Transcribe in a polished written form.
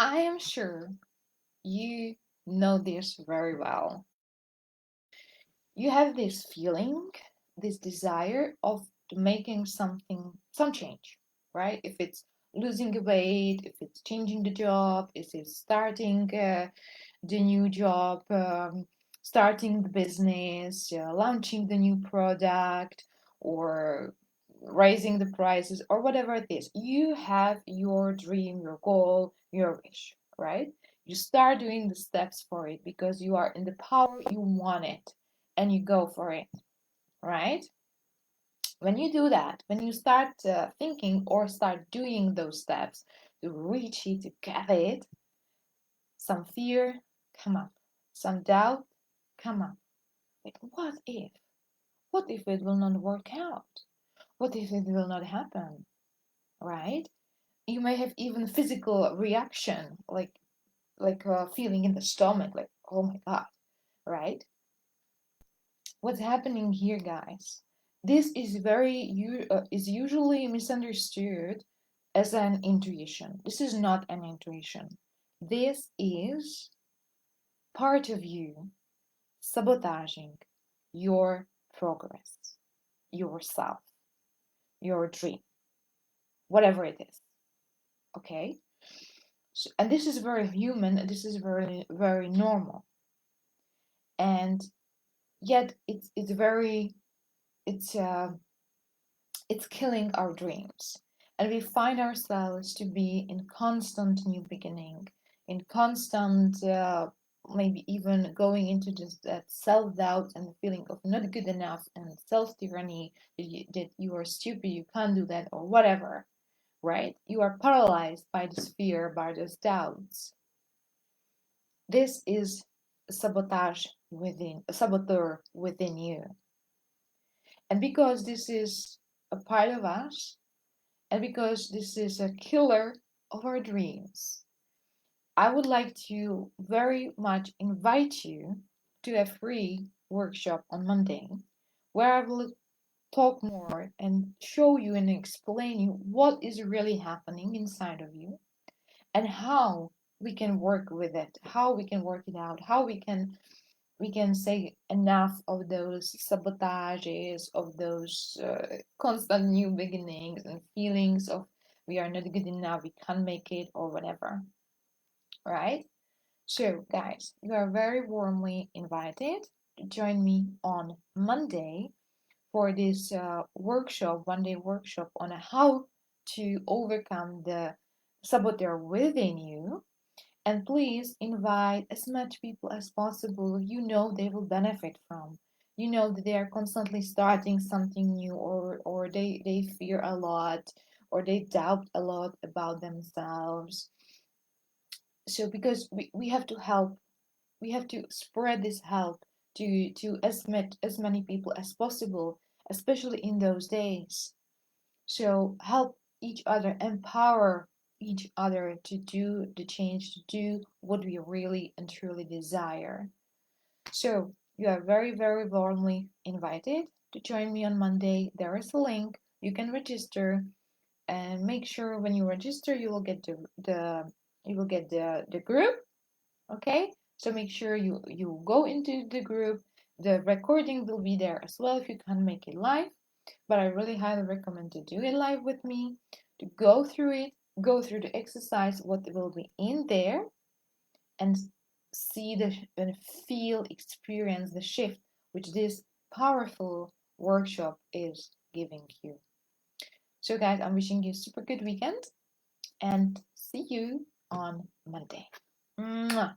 I am sure you know this very well. You have this feeling, this desire of making some change, right? If it's losing weight, if it's changing the job, if it's starting the new job, starting the business, launching the new product, or raising the prices, or whatever it is. You have your dream, your goal, your wish, right? You start doing the steps for it because you are in the power, you want it, and you go for it, right? When you do that, when you start thinking or start doing those steps to reach it, to get it, some fear come up, some doubt come up. Like, what if? What if it will not work out? What if it will not happen? Right? You may have even physical reaction, like a feeling in the stomach, like, oh my god, right? What's happening here, guys? This is is usually misunderstood as an intuition. This is not an intuition. This is part of you sabotaging your progress, yourself, your dream, whatever it is. Okay? So, and this is very human, and this is very, very normal. And yet it's uh it's killing our dreams. And we find ourselves to be in constant new beginning, in constant maybe even going into just that self-doubt and the feeling of not good enough and self-tyranny that you are stupid, you can't do that, or whatever, right? You are paralyzed by this fear, by those doubts. This is a saboteur within you. And because this is a part of us, and because this is a killer of our dreams, I would like to very much invite you to a free workshop on Monday where I will talk more and show you and explain you what is really happening inside of you and how we can work with it, how we can work it out, how we can say enough of those sabotages, of those constant new beginnings and feelings of we are not good enough, we can't make it, or whatever, right? So, guys, you are very warmly invited to join me on Monday for this workshop, 1 day workshop on how to overcome the saboteur within you. And please invite as much people as possible you know they will benefit from. You know that they are constantly starting something new, or they fear a lot, or they doubt a lot about themselves. So because we have to help, we have to spread this help to as many people as possible, especially in those days. So help each other, empower each other to do the change, to do what we really and truly desire. So you are very, very warmly invited to join me on Monday. There is a link. You can register, and make sure when you register you will get the group. Okay? So make sure you go into the group. The recording will be there as well if you can't make it live, but I really highly recommend to do it live with me, to go through it, go through the exercise, what will be in there, and see and feel, experience the shift which this powerful workshop is giving you. So, guys, I'm wishing you a super good weekend and see you on Monday. Mwah.